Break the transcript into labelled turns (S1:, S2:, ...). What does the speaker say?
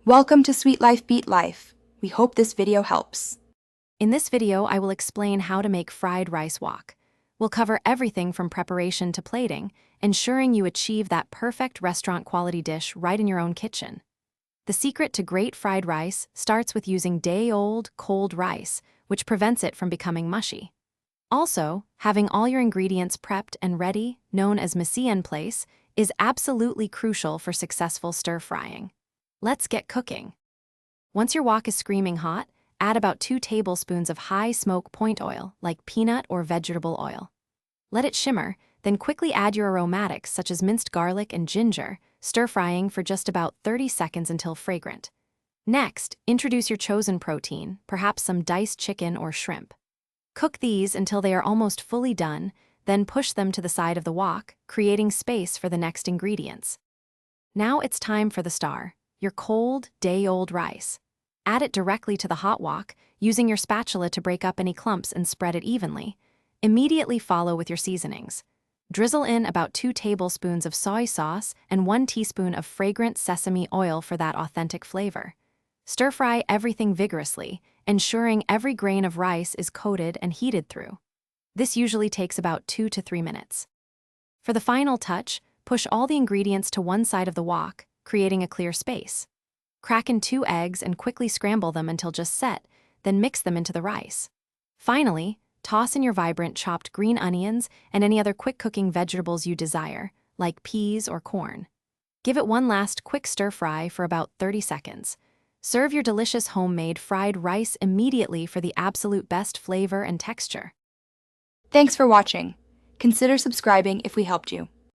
S1: Welcome to Sweet Life Beat Life. We hope this video helps.
S2: In this video, I will explain how to make fried rice wok. We'll cover everything from preparation to plating, ensuring you achieve that perfect restaurant-quality dish right in your own kitchen. The secret to great fried rice starts with using day-old, cold rice, which prevents it from becoming mushy. Also, having all your ingredients prepped and ready, known as mise en place, is absolutely crucial for successful stir-frying. Let's get cooking. Once your wok is screaming hot, add about 2 tablespoons of high smoke point oil, like peanut or vegetable oil. Let it shimmer, then quickly add your aromatics such as minced garlic and ginger, stir-frying for just about 30 seconds until fragrant. Next, introduce your chosen protein, perhaps some diced chicken or shrimp. Cook these until they are almost fully done, then push them to the side of the wok, creating space for the next ingredients. Now it's time for the star, your cold, day-old rice. Add it directly to the hot wok, using your spatula to break up any clumps and spread it evenly. Immediately follow with your seasonings. Drizzle in about 2 tablespoons of soy sauce and 1 teaspoon of fragrant sesame oil for that authentic flavor. Stir-fry everything vigorously, ensuring every grain of rice is coated and heated through. This usually takes about 2 to 3 minutes. For the final touch, push all the ingredients to one side of the wok, creating a clear space. Crack in 2 eggs and quickly scramble them until just set, then mix them into the rice. Finally, toss in your vibrant chopped green onions and any other quick-cooking vegetables you desire, like peas or corn. Give it one last quick stir-fry for about 30 seconds. Serve your delicious homemade fried rice immediately for the absolute best flavor and texture.
S1: Thanks for watching. Consider subscribing if we helped you.